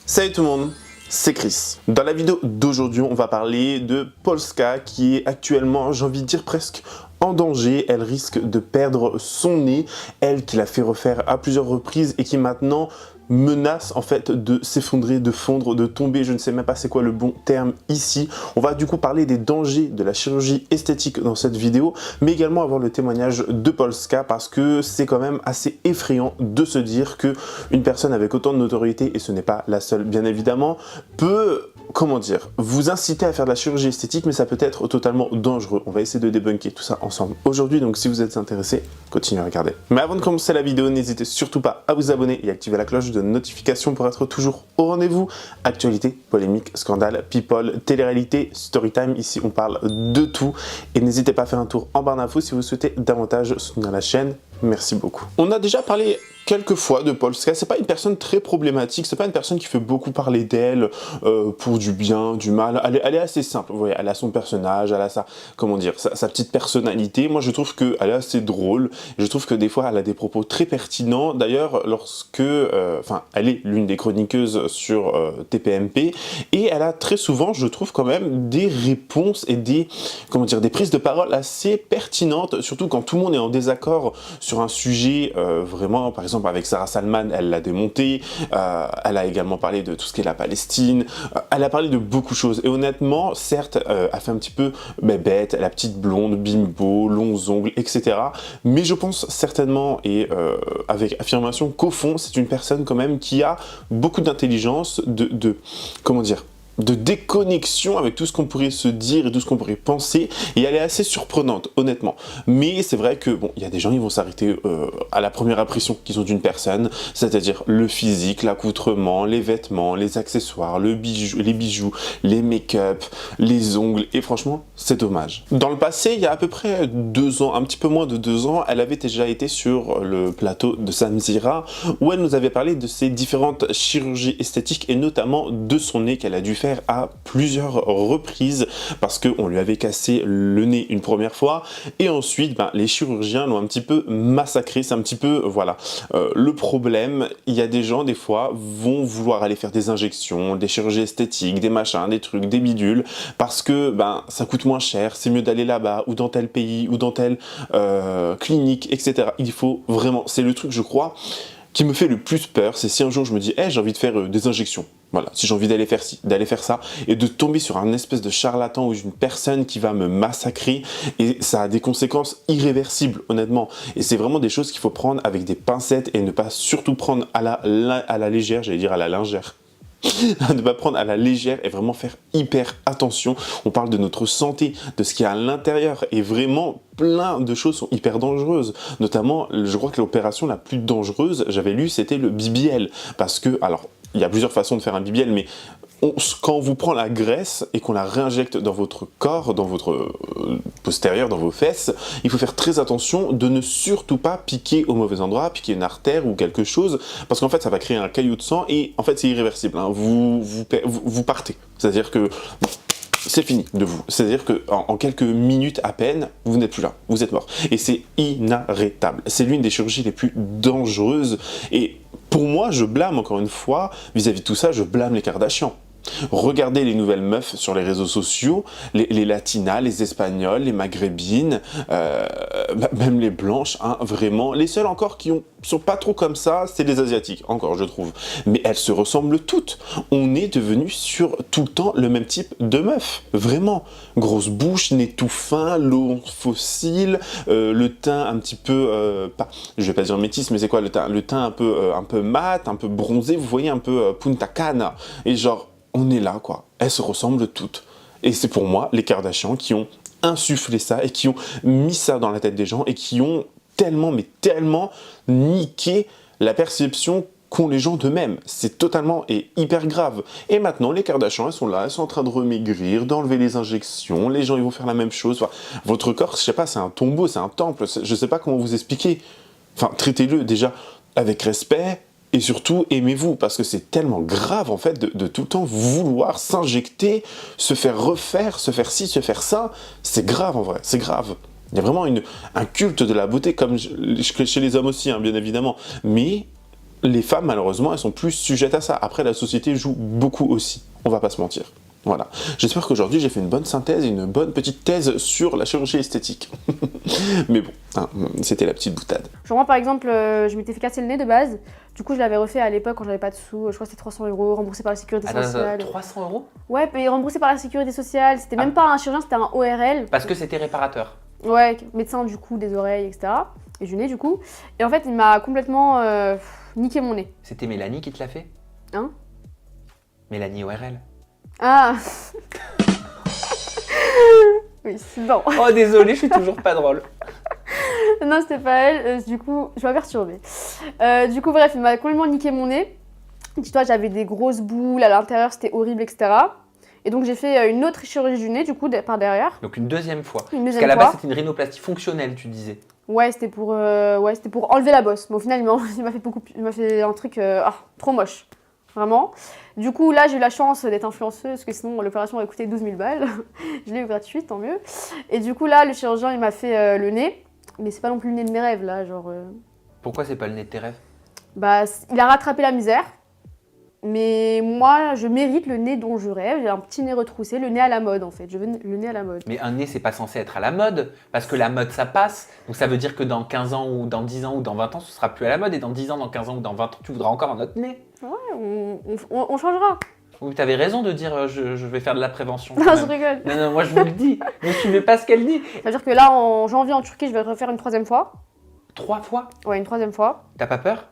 Salut tout le monde, c'est Chris. Dans la vidéo d'aujourd'hui, on va parler de Polska qui est actuellement, j'ai envie de dire presque en danger. Elle risque de perdre son nez, elle qui l'a fait refaire à plusieurs reprises et qui maintenant menace en fait de s'effondrer, de fondre, de tomber, je ne sais même pas c'est quoi le bon terme ici. On va du coup parler des dangers de la chirurgie esthétique dans cette vidéo, mais également avoir le témoignage de Polska parce que c'est quand même assez effrayant de se dire que une personne avec autant de notoriété, et ce n'est pas la seule bien évidemment, peut, comment dire, vous inciter à faire de la chirurgie esthétique, mais ça peut être totalement dangereux. On va essayer de débunker tout ça ensemble aujourd'hui, donc si vous êtes intéressé, continuez à regarder. Mais avant de commencer la vidéo, n'hésitez surtout pas à vous abonner et activer la cloche de notification pour être toujours au rendez-vous. Actualité, polémique, scandale, people, télé-réalité, storytime, ici on parle de tout. Et n'hésitez pas à faire un tour en barre d'infos si vous souhaitez davantage soutenir la chaîne. Merci beaucoup. On a déjà parlé quelques fois de Polska, c'est pas une personne très problématique, c'est pas une personne qui fait beaucoup parler d'elle pour du bien, du mal, elle est assez simple, vous voyez, elle a son personnage, elle a sa, comment dire, sa petite personnalité. Moi je trouve qu'elle est assez drôle, je trouve que des fois elle a des propos très pertinents, d'ailleurs lorsque, enfin elle est l'une des chroniqueuses sur TPMP, et elle a très souvent, je trouve quand même, des réponses et des, comment dire, des prises de parole assez pertinentes, surtout quand tout le monde est en désaccord sur un sujet vraiment, par exemple avec Sarah Salman, elle l'a démonté, elle a également parlé de tout ce qui est la Palestine, elle a parlé de beaucoup de choses, et honnêtement, certes, elle fait un petit peu bête, la petite blonde, bimbo, longs ongles, etc. Mais je pense certainement, et avec affirmation, qu'au fond, c'est une personne quand même qui a beaucoup d'intelligence, comment dire, de déconnexion avec tout ce qu'on pourrait se dire et tout ce qu'on pourrait penser, et elle est assez surprenante honnêtement. Mais c'est vrai que bon, il y a des gens qui vont s'arrêter à la première impression qu'ils ont d'une personne, c'est-à-dire le physique, l'accoutrement, les vêtements, les accessoires, les bijoux, les make-up, les ongles, et franchement c'est dommage. Dans le passé, il y a à peu près 2 ans, un petit peu moins de 2 ans, elle avait déjà été sur le plateau de Samzira où elle nous avait parlé de ses différentes chirurgies esthétiques et notamment de son nez qu'elle a dû faire à plusieurs reprises parce qu'on lui avait cassé le nez une première fois et ensuite les chirurgiens l'ont un petit peu massacré. C'est un petit peu, voilà, le problème. Il y a des gens des fois vont vouloir aller faire des injections, des chirurgies esthétiques, des machins, des trucs, des bidules parce que ça coûte moins cher, c'est mieux d'aller là-bas ou dans tel pays ou dans telle clinique, etc. Il faut vraiment, c'est le truc je crois qui me fait le plus peur, c'est si un jour je me dis hey, j'ai envie de faire des injections, voilà, si j'ai envie d'aller faire ça, et de tomber sur un espèce de charlatan ou une personne qui va me massacrer, et ça a des conséquences irréversibles, honnêtement. Et c'est vraiment des choses qu'il faut prendre avec des pincettes et ne pas surtout prendre à la légère, j'allais dire à la lingère. Ne pas prendre à la légère et vraiment faire hyper attention. On parle de notre santé, de ce qu'il y a à l'intérieur, et vraiment plein de choses sont hyper dangereuses. Notamment, je crois que l'opération la plus dangereuse, j'avais lu, c'était le BBL. Parce que, alors, il y a plusieurs façons de faire un BBL, mais quand on vous prend la graisse et qu'on la réinjecte dans votre corps, dans votre postérieur, dans vos fesses, il faut faire très attention de ne surtout pas piquer au mauvais endroit, piquer une artère ou quelque chose, parce qu'en fait ça va créer un caillot de sang et en fait c'est irréversible, hein. Vous partez, c'est-à-dire que c'est fini de vous, c'est-à-dire que en quelques minutes à peine, vous n'êtes plus là, vous êtes mort. Et c'est inarrêtable, c'est l'une des chirurgies les plus dangereuses, et pour moi, je blâme encore une fois, vis-à-vis de tout ça, je blâme les Kardashians. Regardez les nouvelles meufs sur les réseaux sociaux, les latinas, les espagnoles, les maghrébines, même les blanches, hein, vraiment. Les seules encore qui sont pas trop comme ça, c'est les asiatiques, encore je trouve. Mais elles se ressemblent toutes. On est devenu sur tout le temps le même type de meuf, vraiment. Grosse bouche, nez tout fin, long fossile, le teint un petit peu, je vais pas dire métis, mais c'est quoi le teint un peu mat, un peu bronzé, vous voyez, un peu Punta Cana. Et genre, on est là, quoi. Elles se ressemblent toutes. Et c'est pour moi les Kardashians qui ont insufflé ça et qui ont mis ça dans la tête des gens et qui ont tellement, mais tellement niqué la perception qu'ont les gens d'eux-mêmes. C'est totalement et hyper grave. Et maintenant, les Kardashians, elles sont là, elles sont en train de remaigrir, d'enlever les injections, les gens, ils vont faire la même chose. Enfin, votre corps, je sais pas, c'est un tombeau, c'est un temple, je sais pas comment vous expliquer. Enfin, traitez-le déjà avec respect, et surtout, aimez-vous, parce que c'est tellement grave, en fait, de tout le temps vouloir s'injecter, se faire refaire, se faire ci, se faire ça. C'est grave, en vrai, c'est grave. Il y a vraiment un culte de la beauté, comme chez les hommes aussi, hein, bien évidemment. Mais les femmes, malheureusement, elles sont plus sujettes à ça. Après, la société joue beaucoup aussi, on va pas se mentir. Voilà. J'espère qu'aujourd'hui, j'ai fait une bonne synthèse, une bonne petite thèse sur la chirurgie esthétique. Mais bon, hein, c'était la petite boutade. Genre moi, par exemple, je m'étais fait casser le nez de base. Du coup, je l'avais refait à l'époque quand j'avais pas de sous. Je crois que c'était 300 €, remboursé par la sécurité sociale. 300 €? Ouais, mais remboursé par la sécurité sociale. C'était même pas un chirurgien, c'était un ORL. Parce que c'était réparateur. Ouais, médecin du coup, des oreilles, etc. Et du nez, du coup. Et en fait, il m'a complètement niqué mon nez. C'était Mélanie qui te l'a fait? Hein? Mélanie ORL. Ah. Oui, c'est bon. Oh désolé, je suis toujours pas drôle. Non, c'était pas elle. Du coup, je m'ai perturbée. Du coup, bref, il m'a complètement niqué mon nez. Dis-toi, j'avais des grosses boules à l'intérieur, c'était horrible, etc. Et donc, j'ai fait une autre chirurgie du nez, du coup, par derrière. Donc une deuxième fois. Une Parce deuxième qu'à la fois. base, c'était une rhinoplastie fonctionnelle, tu disais. Ouais, c'était pour enlever la bosse. Mais au final, il m'a fait un truc trop moche. Vraiment. Du coup, là, j'ai eu la chance d'être influenceuse, parce que sinon, l'opération aurait coûté 12 000 balles. Je l'ai eu gratuite, tant mieux. Et du coup, là, le chirurgien, il m'a fait le nez. Mais c'est pas non plus le nez de mes rêves, là, genre... Pourquoi c'est pas le nez de tes rêves? Bah, il a rattrapé la misère. Mais moi, je mérite le nez dont je rêve. J'ai un petit nez retroussé, le nez à la mode, en fait. Je veux le nez à la mode. Mais un nez, c'est pas censé être à la mode, parce que la mode, ça passe. Donc ça veut dire que dans 15 ans, ou dans 10 ans, ou dans 20 ans, ce sera plus à la mode. Et dans 10 ans, dans 15 ans, ou dans 20 ans, tu voudras encore un autre nez. Ouais, on changera. Oui, t'avais raison de dire je vais faire de la prévention. Non, je rigole. Non, non, moi je vous le dis. Ne suivez pas ce qu'elle dit. Ça veut dire que là, en janvier, en Turquie, je vais le refaire une 3e fois. 3 fois? Ouais, une 3e fois. T'as pas peur?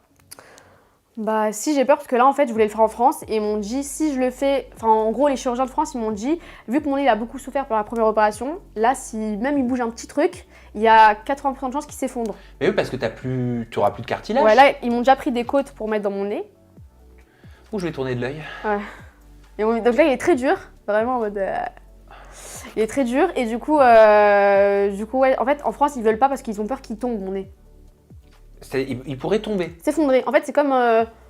Bah si, j'ai peur parce que là en fait je voulais le faire en France et ils m'ont dit si je le fais, enfin en gros les chirurgiens de France ils m'ont dit vu que mon nez il a beaucoup souffert pour la première opération, là si même il bouge un petit truc, il y a 80% de chances qu'il s'effondre. Mais oui parce que t'auras plus de cartilage. Ouais là ils m'ont déjà pris des côtes pour mettre dans mon nez. Ouh je vais tourner de l'œil. Ouais. Et donc là il est très dur, vraiment en mode... Il est très dur et du coup ouais en fait en France ils veulent pas parce qu'ils ont peur qu'il tombe mon nez. Il pourrait tomber. S'effondrer. En fait c'est comme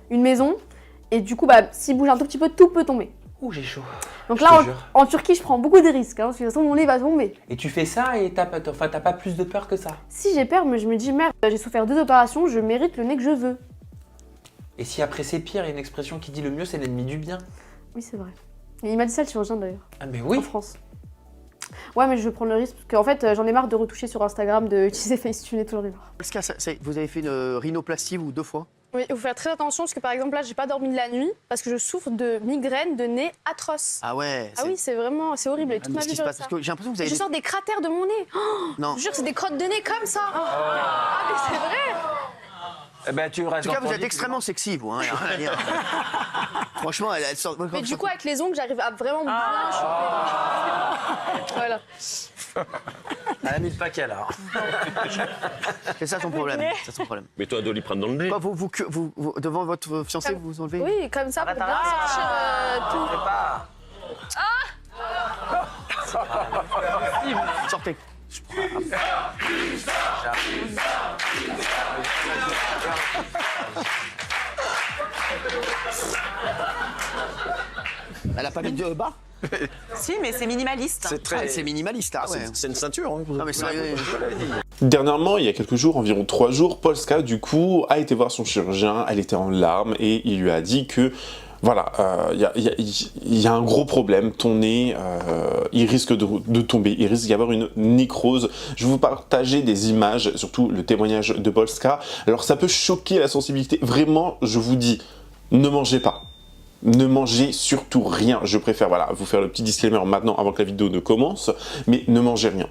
une maison et du coup bah s'il bouge un tout petit peu tout peut tomber. Ouh j'ai chaud. Donc là en Turquie je prends beaucoup de risques parce que de toute façon mon nez va tomber. Et tu fais ça et t'as pas plus de peur que ça? Si j'ai peur mais je me dis merde j'ai souffert 2 opérations, je mérite le nez que je veux. Et si après c'est pire, il y a une expression qui dit le mieux c'est l'ennemi du bien. Oui c'est vrai. Et il m'a dit ça le chirurgien d'ailleurs. Ah mais oui. En France. Ouais mais je vais prendre le risque parce qu'en fait j'en ai marre de retoucher sur Instagram, d'utiliser Facetune et tout j'en ai marre. Vous avez fait une rhinoplastie ou 2 fois? Oui, il faut faire très attention parce que par exemple là j'ai pas dormi de la nuit parce que je souffre de migraines de nez atroces. Ah ouais. Ah oui c'est horrible et toute ma vie Qu'est-ce qui se passe? ça. Parce que j'ai l'impression que vous avez... Je sors des cratères de mon nez. Oh, Non. je jure c'est des crottes de nez comme ça. Ah mais c'est vrai. Eh ben, tu En restes tout cas, dans vous ton êtes lit, extrêmement sexy, vous. Hein, y a rien à dire. Franchement, elle sort... Mais du coup avec les ongles j'arrive à vraiment bien choper. Voilà. Elle a mis le paquet là. C'est ça son problème. C'est son problème. Mais toi, dois lui prendre dans le nez. Quoi, vous, devant votre fiancé, vous vous enlevez? Oui comme ça pour bien sortir tout. Sortez. Elle a pas mis de bas? Si, mais c'est minimaliste. C'est très. C'est minimaliste, ah ouais. C'est une ceinture. Hein, Non mais sérieux. Dernièrement, il y a quelques jours, environ 3 jours, Polska, du coup, a été voir son chirurgien, elle était en larmes et il lui a dit que voilà, il y a un gros problème, ton nez, il risque de tomber, il risque d'y avoir une nécrose. Je vais vous partager des images, surtout le témoignage de Polska. Alors ça peut choquer la sensibilité, vraiment, je vous dis, ne mangez pas. Ne mangez surtout rien. Je préfère voilà, vous faire le petit disclaimer maintenant avant que la vidéo ne commence, mais ne mangez rien.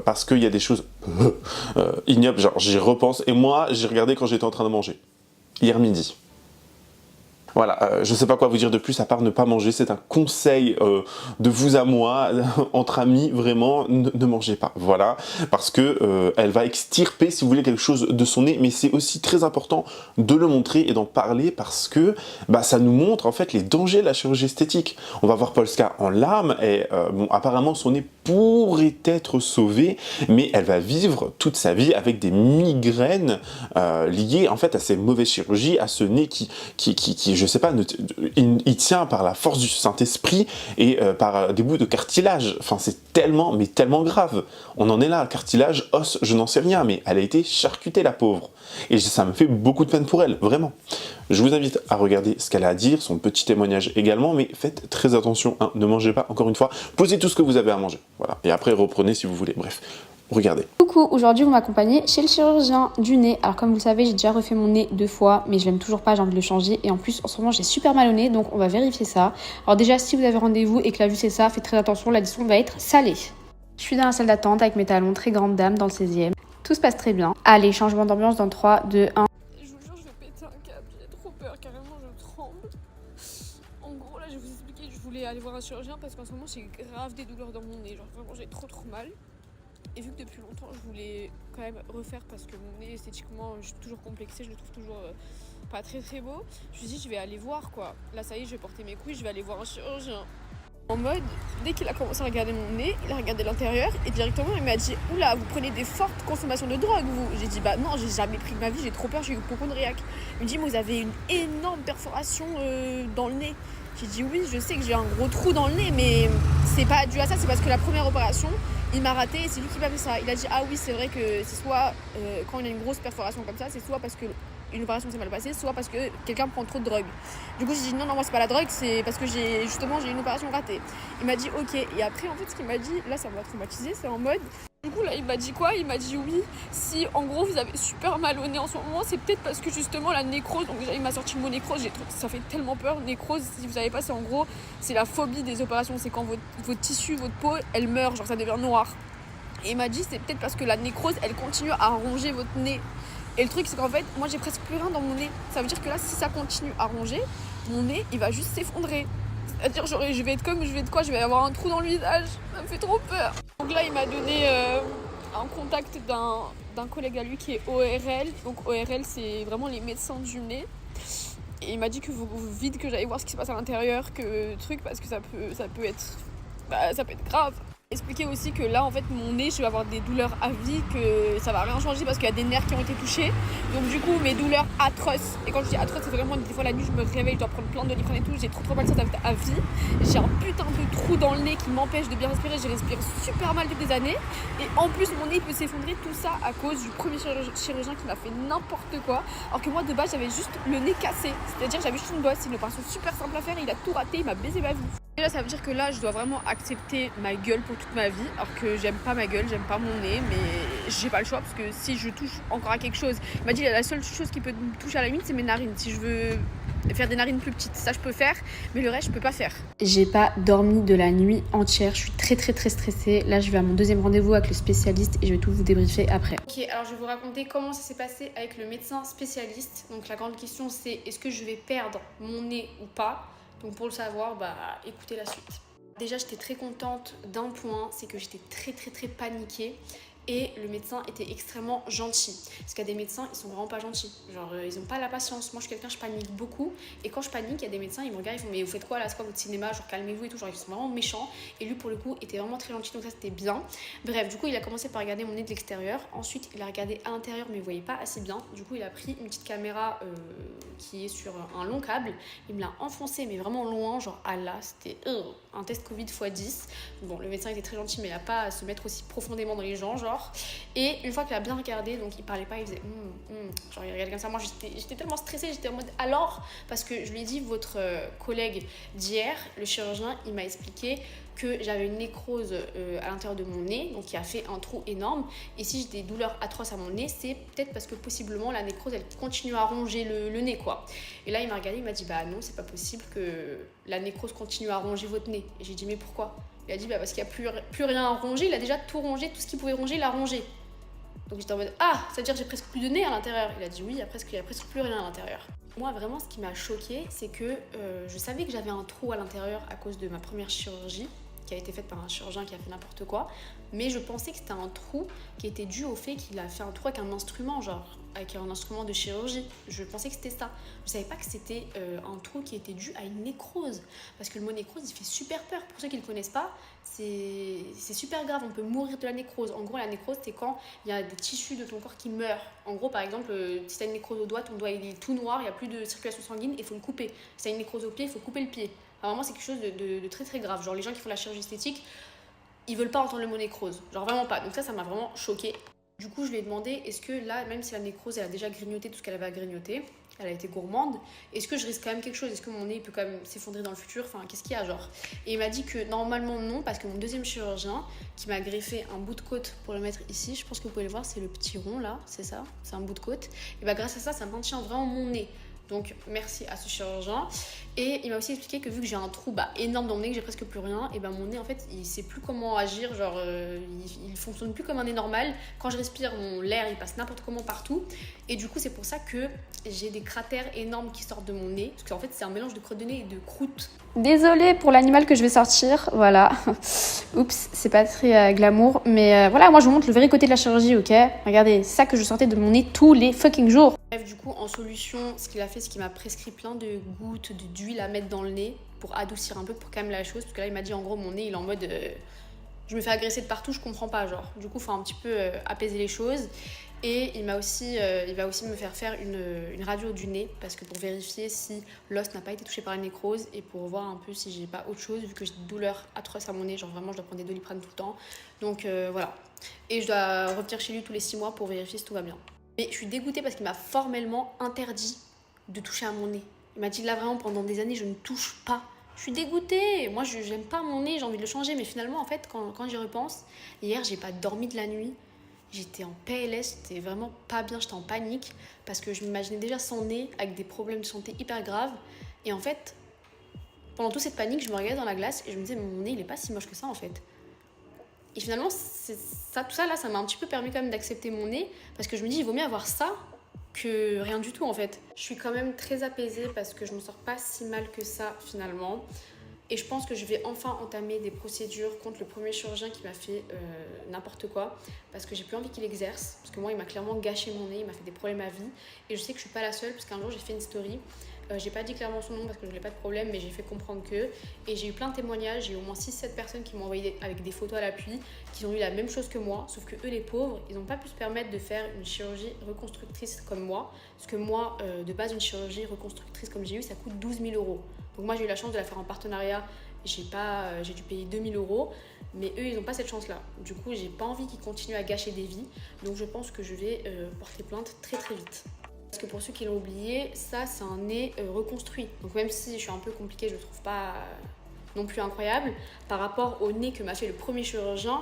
Parce qu'il y a des choses ignobles, genre j'y repense, et moi j'ai regardé quand j'étais en train de manger, hier midi. Voilà, je ne sais pas quoi vous dire de plus à part ne pas manger, c'est un conseil de vous à moi, entre amis, vraiment, ne mangez pas, voilà, parce que elle va extirper, si vous voulez, quelque chose de son nez, mais c'est aussi très important de le montrer et d'en parler parce que bah, ça nous montre en fait les dangers de la chirurgie esthétique. On va voir Polska en larmes et bon, apparemment son nez pourrait être sauvé, mais elle va vivre toute sa vie avec des migraines liées en fait à ces mauvaises chirurgies, à ce nez qui est je sais pas, il tient par la force du Saint-Esprit et par des bouts de cartilage. Enfin, c'est tellement, mais tellement grave. On en est là, cartilage, os, je n'en sais rien, mais elle a été charcutée, la pauvre. Et ça me fait beaucoup de peine pour elle, vraiment. Je vous invite à regarder ce qu'elle a à dire, son petit témoignage également, mais faites très attention, hein, ne mangez pas, encore une fois, posez tout ce que vous avez à manger, voilà. Et après, reprenez si vous voulez, bref. Regardez. Coucou, aujourd'hui vous m'accompagnez chez le chirurgien du nez. Alors comme vous le savez, j'ai déjà refait mon nez 2 fois, mais je l'aime toujours pas, j'ai envie de le changer. Et en plus, en ce moment, j'ai super mal au nez, donc on va vérifier ça. Alors déjà, si vous avez rendez-vous et que la vue c'est ça, faites très attention, l'addition va être salée. Je suis dans la salle d'attente avec mes talons, très grande dame, dans le 16e. Tout se passe très bien. Allez, changement d'ambiance dans 3, 2, 1. Je vous jure, je vais péter un câble, j'ai trop peur, carrément je tremble. En gros, là, je vais vous expliquer, je voulais aller voir un chirurgien parce qu'en ce moment, j'ai grave des douleurs dans mon nez. Genre vraiment, j'ai trop mal. Et vu que depuis longtemps, je voulais quand même refaire parce que mon nez, esthétiquement, je suis toujours complexée, je le trouve toujours pas très beau. Je me suis dit, je vais aller voir quoi. Là, ça y est, je vais porter mes couilles, je vais aller voir un chirurgien. En mode, dès qu'il a commencé à regarder mon nez, il a regardé l'intérieur et directement il m'a dit « Oula, vous prenez des fortes consommations de drogue, vous ?» J'ai dit « Bah non, j'ai jamais pris de ma vie, j'ai trop peur, j'ai eu hypochondriaque. » Il me dit « Mais vous avez une énorme perforation dans le nez. » J'ai dit « Oui, je sais que j'ai un gros trou dans le nez, mais c'est pas dû à ça, c'est parce que la première opération, il m'a raté et c'est lui qui m'a fait ça. » Il a dit « Ah oui, c'est vrai que c'est soit, quand on a une grosse perforation comme ça, c'est soit parce que une opération s'est mal passée, soit parce que quelqu'un prend trop de drogue. » Du coup, j'ai dit non, moi c'est pas la drogue, c'est parce que j'ai une opération ratée. Il m'a dit ok. Et après, en fait, ce qu'il m'a dit, là, ça m'a traumatisé, c'est en mode. Du coup, là, il m'a dit quoi? Il m'a dit oui. Si en gros vous avez super mal au nez en ce moment, c'est peut-être parce que justement la nécrose. Donc déjà, il m'a sorti le mot nécrose. Ça fait tellement peur. Nécrose, si vous savez pas, c'est en gros, c'est la phobie des opérations. C'est quand votre tissu, votre peau, elle meurt, genre ça devient noir. Et il m'a dit c'est peut-être parce que la nécrose, elle continue à ronger votre nez. Et le truc, c'est qu'en fait, moi, j'ai presque plus rien dans mon nez. Ça veut dire que là, si ça continue à ronger, mon nez, il va juste s'effondrer. C'est-à-dire, je vais avoir un trou dans le visage. Ça me fait trop peur. Donc là, il m'a donné un contact d'un collègue à lui qui est ORL. Donc ORL, c'est vraiment les médecins du nez. Et il m'a dit que vite que j'allais voir ce qui se passe à l'intérieur, parce que ça peut être grave. Expliquer aussi que là en fait mon nez je vais avoir des douleurs à vie, que ça va rien changer parce qu'il y a des nerfs qui ont été touchés, donc du coup mes douleurs atroces, et quand je dis atroces c'est vraiment des fois la nuit je me réveille, je dois prendre plein de Doliprane et tout, j'ai trop mal, ça va être à vie. J'ai un putain de trou dans le nez qui m'empêche de bien respirer, je respire super mal depuis des années et en plus mon nez peut s'effondrer, tout ça à cause du premier chirurgien qui m'a fait n'importe quoi, alors que moi de base j'avais juste le nez cassé, c'est-à-dire j'avais juste une bosse, c'est une opération super simple à faire et il a tout raté, il m'a baisé ma vie. Et là ça veut dire que là je dois vraiment accepter ma gueule pour toute ma vie, alors que j'aime pas ma gueule, j'aime pas mon nez, mais j'ai pas le choix parce que si je touche encore à quelque chose, il m'a dit la seule chose qui peut me toucher à la limite c'est mes narines, si je veux faire des narines plus petites, ça je peux faire, mais le reste je peux pas faire. J'ai pas dormi de la nuit entière, je suis très stressée. Là je vais à mon deuxième rendez-vous avec le spécialiste et je vais tout vous débriefer après. Ok, alors je vais vous raconter comment ça s'est passé avec le médecin spécialiste. Donc la grande question c'est est-ce que je vais perdre mon nez ou pas? Donc pour le savoir, écoutez la suite. Déjà j'étais très contente d'un point, c'est que j'étais très paniquée. Et le médecin était extrêmement gentil. Parce qu'il y a des médecins, ils sont vraiment pas gentils. Genre, ils ont pas la patience. Moi, je suis quelqu'un, je panique beaucoup. Et quand je panique, il y a des médecins, ils me regardent, ils font mais vous faites quoi là? C'est quoi votre cinéma? Genre, calmez-vous et tout. Genre, ils sont vraiment méchants. Et lui, pour le coup, était vraiment très gentil. Donc, ça, c'était bien. Bref, du coup, il a commencé par regarder mon nez de l'extérieur. Ensuite, il a regardé à l'intérieur, mais il voyait pas assez bien. Du coup, il a pris une petite caméra qui est sur un long câble. Il me l'a enfoncé, mais vraiment loin. Genre, ah là, c'était un test Covid x10. Bon, le médecin était très gentil, mais il a pas à se mettre aussi profondément dans les gens, genre. Et une fois qu'il a bien regardé, donc il parlait pas, il faisait genre il regardait comme ça. Moi j'étais tellement stressée, j'étais en mode alors, parce que je lui ai dit votre collègue d'hier, le chirurgien, il m'a expliqué que j'avais une nécrose à l'intérieur de mon nez, donc qui a fait un trou énorme. Et si j'ai des douleurs atroces à mon nez, c'est peut-être parce que possiblement la nécrose elle continue à ronger le nez quoi. Et là il m'a regardé, il m'a dit bah non c'est pas possible que la nécrose continue à ronger votre nez. Et j'ai dit mais pourquoi? Il a dit parce qu'il n'y a plus rien à ronger, il a déjà tout rongé, tout ce qu'il pouvait ronger, il a rongé. Donc j'étais en mode ah, ça veut dire que j'ai presque plus de nez à l'intérieur. Il a dit oui, il y a presque plus rien à l'intérieur. Moi vraiment ce qui m'a choquée, c'est que je savais que j'avais un trou à l'intérieur à cause de ma première chirurgie qui a été faite par un chirurgien qui a fait n'importe quoi, mais je pensais que c'était un trou qui était dû au fait qu'il a fait un trou avec un instrument, genre avec un instrument de chirurgie. Je pensais que c'était ça. Je savais pas que c'était un trou qui était dû à une nécrose. Parce que le mot nécrose, il fait super peur. Pour ceux qui ne le connaissent pas, c'est super grave. On peut mourir de la nécrose. En gros, la nécrose, c'est quand il y a des tissus de ton corps qui meurent. En gros, par exemple, si tu as une nécrose au doigt, ton doigt il est tout noir, il n'y a plus de circulation sanguine, il faut le couper. Si tu as une nécrose au pied, il faut couper le pied. Alors, vraiment, c'est quelque chose de très très grave. Genre, les gens qui font la chirurgie esthétique, ils veulent pas entendre le mot nécrose. Genre, vraiment pas. Donc ça m'a vraiment choquée. Du coup, je lui ai demandé, est-ce que là, même si la nécrose, elle a déjà grignoté tout ce qu'elle avait à grignoter, elle a été gourmande, est-ce que je risque quand même quelque chose? Est-ce que mon nez peut quand même s'effondrer dans le futur? Enfin, qu'est-ce qu'il y a, genre? Et il m'a dit que normalement non, parce que mon deuxième chirurgien, qui m'a greffé un bout de côte pour le mettre ici, je pense que vous pouvez le voir, c'est le petit rond là, c'est ça, c'est un bout de côte. Et bah grâce à ça, ça maintient vraiment mon nez. Donc merci à ce chirurgien. Et il m'a aussi expliqué que vu que j'ai un trou énorme dans mon nez, que j'ai presque plus rien, et ben mon nez en fait il sait plus comment agir, genre il fonctionne plus comme un nez normal. Quand je respire, l'air il passe n'importe comment partout. Et du coup c'est pour ça que j'ai des cratères énormes qui sortent de mon nez. Parce qu'en fait c'est un mélange de crotte de nez et de croûte. Désolée pour l'animal que je vais sortir, voilà. Oups, c'est pas très glamour. Mais voilà, moi je vous montre le vrai côté de la chirurgie, ok? Regardez, c'est ça que je sortais de mon nez tous les fucking jours. Bref, du coup, en solution, ce qu'il a fait, c'est qu'il m'a prescrit plein de gouttes d'huile à mettre dans le nez pour adoucir un peu, pour calmer la chose. Parce que là, il m'a dit, en gros, mon nez, il est en mode... je me fais agresser de partout, je comprends pas, genre. Du coup, il faut un petit peu apaiser les choses. Et il va aussi me faire une radio du nez, parce que pour vérifier si l'os n'a pas été touché par la nécrose et pour voir un peu si j'ai pas autre chose, vu que j'ai des douleurs atroces à mon nez, genre vraiment, je dois prendre des Doliprane tout le temps. Donc voilà. Et je dois revenir chez lui tous les 6 mois pour vérifier si tout va bien. Mais je suis dégoûtée parce qu'il m'a formellement interdit de toucher à mon nez. Il m'a dit là vraiment pendant des années je ne touche pas. Je suis dégoûtée. Moi je n'aime pas mon nez, j'ai envie de le changer. Mais finalement en fait quand j'y repense, hier j'ai pas dormi de la nuit. J'étais en PLS, j'étais vraiment pas bien, j'étais en panique. Parce que je m'imaginais déjà sans nez avec des problèmes de santé hyper graves. Et en fait, pendant toute cette panique, je me regardais dans la glace et je me disais mon nez il est pas si moche que ça en fait. Et finalement, tout ça là, ça m'a un petit peu permis quand même d'accepter mon nez, parce que je me dis, il vaut mieux avoir ça que rien du tout en fait. Je suis quand même très apaisée parce que je me sors pas si mal que ça finalement. Et je pense que je vais enfin entamer des procédures contre le premier chirurgien qui m'a fait n'importe quoi, parce que j'ai plus envie qu'il exerce, parce que moi il m'a clairement gâché mon nez, il m'a fait des problèmes à vie. Et je sais que je suis pas la seule, parce qu'un jour j'ai fait une story. J'ai pas dit clairement son nom parce que je voulais pas de problème, mais j'ai fait comprendre que. Et j'ai eu plein de témoignages, j'ai eu au moins 6-7 personnes qui m'ont envoyé avec des photos à l'appui, qui ont eu la même chose que moi, sauf que eux les pauvres, ils n'ont pas pu se permettre de faire une chirurgie reconstructrice comme moi. Parce que moi, de base, une chirurgie reconstructrice comme j'ai eu, ça coûte 12 000 €. Donc moi j'ai eu la chance de la faire en partenariat, j'ai dû payer 2 000 €, mais eux ils n'ont pas cette chance là. Du coup j'ai pas envie qu'ils continuent à gâcher des vies, donc je pense que je vais porter plainte très très vite. Parce que pour ceux qui l'ont oublié, ça c'est un nez reconstruit. Donc même si je suis un peu compliquée, je le trouve pas non plus incroyable, par rapport au nez que m'a fait le premier chirurgien,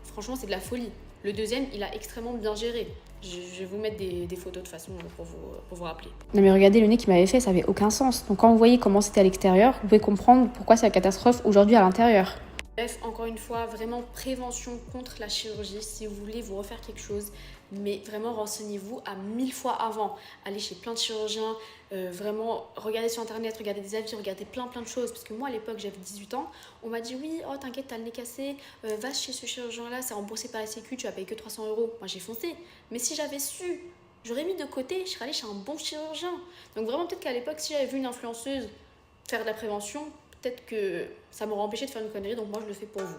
franchement c'est de la folie. Le deuxième, il a extrêmement bien géré. Je vais vous mettre des photos de toute façon pour vous rappeler. Non mais regardez, le nez qu'il m'avait fait, ça avait aucun sens. Donc quand vous voyez comment c'était à l'extérieur, vous pouvez comprendre pourquoi c'est la catastrophe aujourd'hui à l'intérieur. Bref, encore une fois, vraiment prévention contre la chirurgie. Si vous voulez vous refaire quelque chose, mais vraiment renseignez-vous à 1000 fois avant. Allez chez plein de chirurgiens, vraiment regardez sur internet, regardez des avis, regardez plein de choses. Parce que moi à l'époque j'avais 18 ans, on m'a dit oui, oh t'inquiète, t'as le nez cassé, va chez ce chirurgien là, c'est remboursé par la sécu, tu vas payer que 300 €. Moi j'ai foncé, mais si j'avais su, j'aurais mis de côté, je serais allée chez un bon chirurgien. Donc vraiment peut-être qu'à l'époque si j'avais vu une influenceuse faire de la prévention, peut-être que ça m'aurait empêché de faire une connerie, donc moi je le fais pour vous.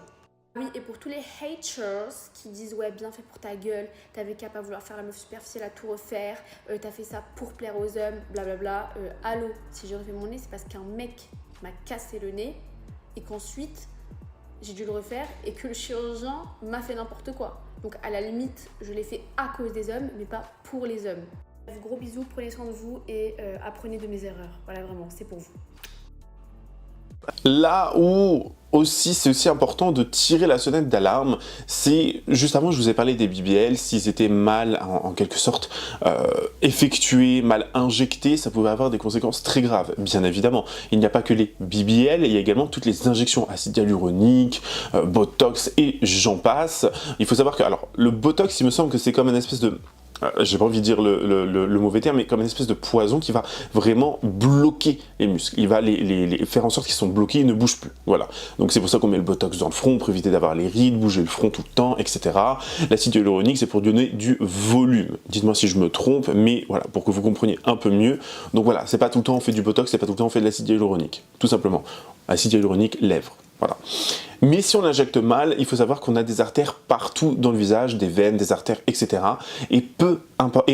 Oui, et pour tous les haters qui disent ouais bien fait pour ta gueule, t'avais qu'à pas vouloir faire la meuf superficielle à tout refaire, t'as fait ça pour plaire aux hommes, blablabla, allô, si j'ai refait mon nez c'est parce qu'un mec m'a cassé le nez et qu'ensuite j'ai dû le refaire et que le chirurgien m'a fait n'importe quoi. Donc à la limite je l'ai fait à cause des hommes mais pas pour les hommes. Gros bisous, prenez soin de vous et apprenez de mes erreurs, voilà vraiment c'est pour vous. Là où aussi c'est aussi important de tirer la sonnette d'alarme, c'est juste avant je vous ai parlé des BBL, s'ils étaient mal en quelque sorte effectués, mal injectés, ça pouvait avoir des conséquences très graves. Bien évidemment, il n'y a pas que les BBL, il y a également toutes les injections acide hyaluronique, Botox et j'en passe. Il faut savoir que alors le Botox, il me semble que c'est comme une espèce de j'ai pas envie de dire le mauvais terme, mais comme une espèce de poison qui va vraiment bloquer les muscles. Il va les faire en sorte qu'ils sont bloqués, ils ne bougent plus. Voilà. Donc c'est pour ça qu'on met le botox dans le front, pour éviter d'avoir les rides, bouger le front tout le temps, etc. L'acide hyaluronique, c'est pour donner du volume. Dites-moi si je me trompe, mais voilà, pour que vous compreniez un peu mieux. Donc voilà, c'est pas tout le temps on fait du botox, c'est pas tout le temps on fait de l'acide hyaluronique. Tout simplement. Acide hyaluronique, lèvres. Voilà. Mais si on injecte mal, il faut savoir qu'on a des artères partout dans le visage, des veines, des artères, etc. Et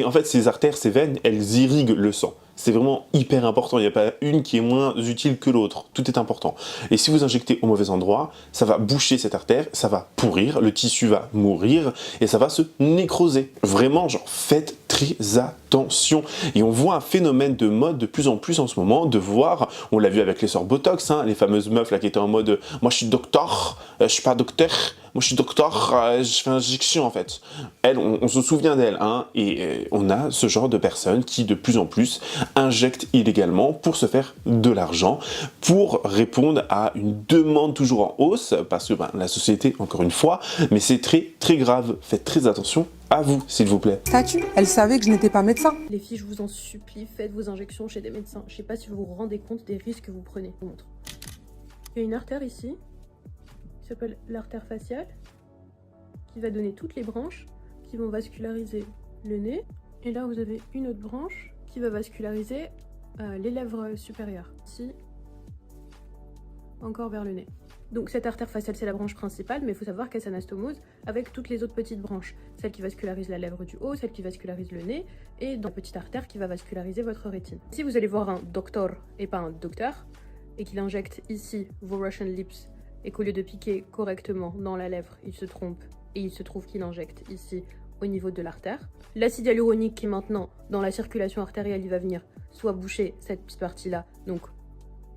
en fait, ces artères, ces veines, elles irriguent le sang. C'est vraiment hyper important, il n'y a pas une qui est moins utile que l'autre, tout est important. Et si vous injectez au mauvais endroit, ça va boucher cette artère, ça va pourrir, le tissu va mourir et ça va se nécroser. Vraiment, genre, faites très attention. Et on voit un phénomène de mode de plus en plus en ce moment, de voir, on l'a vu avec les sœurs Botox, hein, les fameuses meufs là qui étaient en mode « moi je suis docteur, je suis pas docteur ». Moi, je suis docteur, je fais injection en fait. Elle, on se souvient d'elle, hein, et on a ce genre de personnes qui, de plus en plus, injectent illégalement pour se faire de l'argent, pour répondre à une demande toujours en hausse, parce que la société, encore une fois, mais c'est très très grave. Faites très attention à vous, s'il vous plaît. Statut, elle savait que je n'étais pas médecin. Les filles, je vous en supplie, faites vos injections chez des médecins. Je sais pas si vous vous rendez compte des risques que vous prenez. Je vous montre. Il y a une artère ici, qui s'appelle l'artère faciale, qui va donner toutes les branches qui vont vasculariser le nez. Et là, vous avez une autre branche qui va vasculariser les lèvres supérieures. Ici, encore vers le nez. Donc cette artère faciale, c'est la branche principale, mais il faut savoir qu'elle s'anastomose avec toutes les autres petites branches. Celle qui vascularise la lèvre du haut, celle qui vascularise le nez, et dans la petite artère qui va vasculariser votre rétine. Si vous allez voir un docteur et pas un docteur, et qu'il injecte ici vos Russian Lips, et qu'au lieu de piquer correctement dans la lèvre, il se trompe, et il se trouve qu'il injecte ici au niveau de l'artère. L'acide hyaluronique qui maintenant, dans la circulation artérielle, il va venir soit boucher cette petite partie-là, donc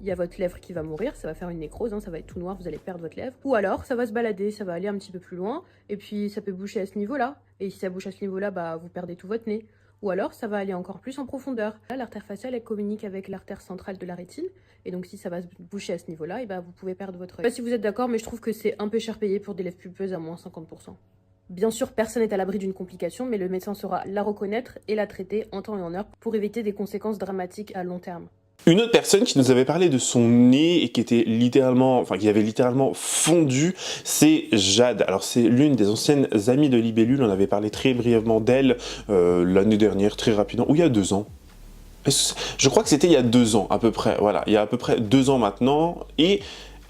il y a votre lèvre qui va mourir, ça va faire une nécrose, hein, ça va être tout noir, vous allez perdre votre lèvre. Ou alors, ça va se balader, ça va aller un petit peu plus loin, et puis ça peut boucher à ce niveau-là. Et si ça bouche à ce niveau-là, bah, vous perdez tout votre nez. Ou alors, ça va aller encore plus en profondeur. Là, l'artère faciale, elle communique avec l'artère centrale de la rétine. Et donc, si ça va se boucher à ce niveau-là, et bah, vous pouvez perdre votre œil. Je sais pas si vous êtes d'accord, mais je trouve que c'est un peu cher payé pour des lèvres pulpeuses à moins 50%. Bien sûr, personne n'est à l'abri d'une complication, mais le médecin saura la reconnaître et la traiter en temps et en heure pour éviter des conséquences dramatiques à long terme. Une autre personne qui nous avait parlé de son nez et qui était littéralement, enfin qui avait littéralement fondu, c'est Jade. Alors c'est l'une des anciennes amies de Libellule, on avait parlé très brièvement d'elle l'année dernière, très rapidement, ou il y a 2 ans. Je crois que c'était il y a 2 ans à peu près, voilà, il y a à peu près 2 ans maintenant, et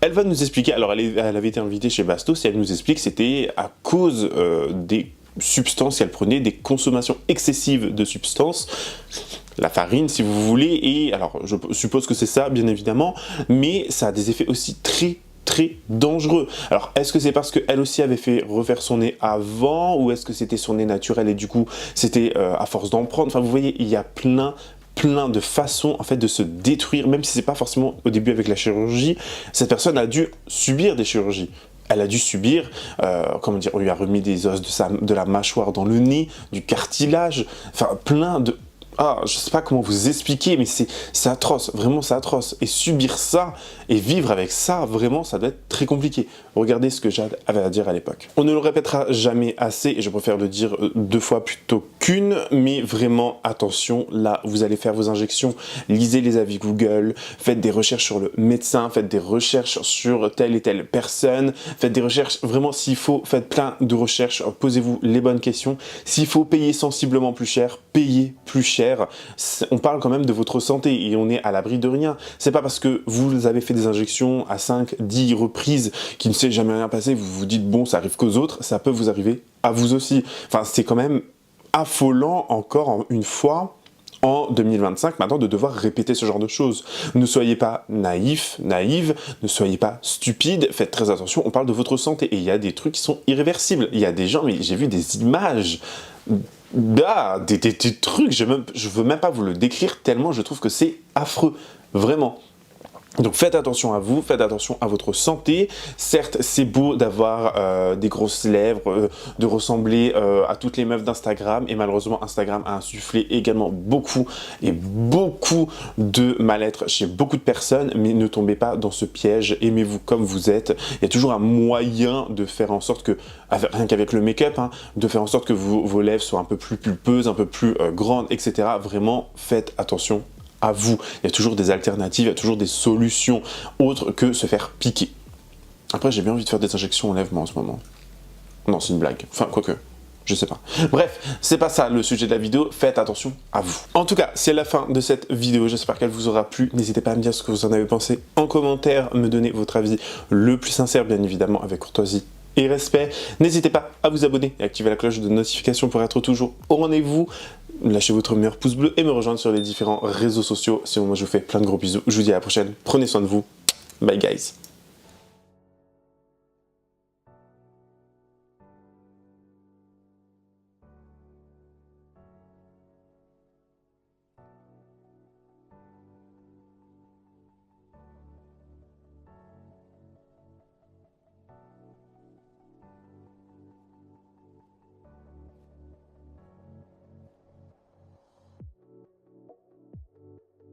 elle va nous expliquer, alors elle avait été invitée chez Bastos et elle nous explique que c'était à cause des substances qu'elle prenait, des consommations excessives de substances, la farine si vous voulez, et alors je suppose que c'est ça bien évidemment, mais ça a des effets aussi très très dangereux. Alors est-ce que c'est parce qu'elle aussi avait fait refaire son nez avant, ou est-ce que c'était son nez naturel et du coup c'était à force d'en prendre, enfin vous voyez, il y a plein de façons en fait de se détruire, même si c'est pas forcément au début avec la chirurgie. Cette personne a dû subir des chirurgies. Elle a dû subir, comment dire, on lui a remis des os de la mâchoire dans le nez, du cartilage, enfin plein de... Ah, je sais pas comment vous expliquer, mais c'est atroce, vraiment c'est atroce. Et subir ça, et vivre avec ça, vraiment, ça doit être très compliqué. Regardez ce que Jade avait à dire à l'époque. On ne le répétera jamais assez, et je préfère le dire 2 fois plutôt qu'une, mais vraiment, attention, là, vous allez faire vos injections, lisez les avis Google, faites des recherches sur le médecin, faites des recherches sur telle et telle personne, faites des recherches, vraiment, s'il faut, faites plein de recherches, posez-vous les bonnes questions. S'il faut payer sensiblement plus cher, payez plus cher. On parle quand même de votre santé et on est à l'abri de rien. C'est pas parce que vous avez fait des injections à 5, 10 reprises qu'il ne s'est jamais rien passé, vous vous dites bon ça arrive qu'aux autres, ça peut vous arriver à vous aussi. Enfin c'est quand même affolant encore une fois en 2025 maintenant de devoir répéter ce genre de choses. Ne soyez pas naïfs, naïves, ne soyez pas stupides, faites très attention, on parle de votre santé et il y a des trucs qui sont irréversibles. Il y a des gens, mais j'ai vu des images, des trucs, je veux même pas vous le décrire tellement je trouve que c'est affreux, vraiment. Donc faites attention à vous, faites attention à votre santé. Certes, c'est beau d'avoir des grosses lèvres, de ressembler à toutes les meufs d'Instagram, et malheureusement Instagram a insufflé également beaucoup de mal-être chez beaucoup de personnes, mais ne tombez pas dans ce piège, aimez-vous comme vous êtes. Il y a toujours un moyen de faire en sorte que, rien qu'avec le make-up, hein, de faire en sorte que vos lèvres soient un peu plus pulpeuses, un peu plus grandes, etc. Vraiment, faites attention à vous. Il y a toujours des alternatives, il y a toujours des solutions autres que se faire piquer. Après, j'ai bien envie de faire des injections aux lèvres, moi, en ce moment. Non, c'est une blague. Enfin, quoique, je sais pas. Bref, c'est pas ça le sujet de la vidéo, faites attention à vous. En tout cas, c'est la fin de cette vidéo, j'espère qu'elle vous aura plu. N'hésitez pas à me dire ce que vous en avez pensé en commentaire, me donner votre avis le plus sincère, bien évidemment, avec courtoisie et respect. N'hésitez pas à vous abonner et activer la cloche de notification pour être toujours au rendez-vous. Lâchez votre meilleur pouce bleu et me rejoindre sur les différents réseaux sociaux. Sinon, moi, je vous fais plein de gros bisous. Je vous dis à la prochaine. Prenez soin de vous. Bye, guys.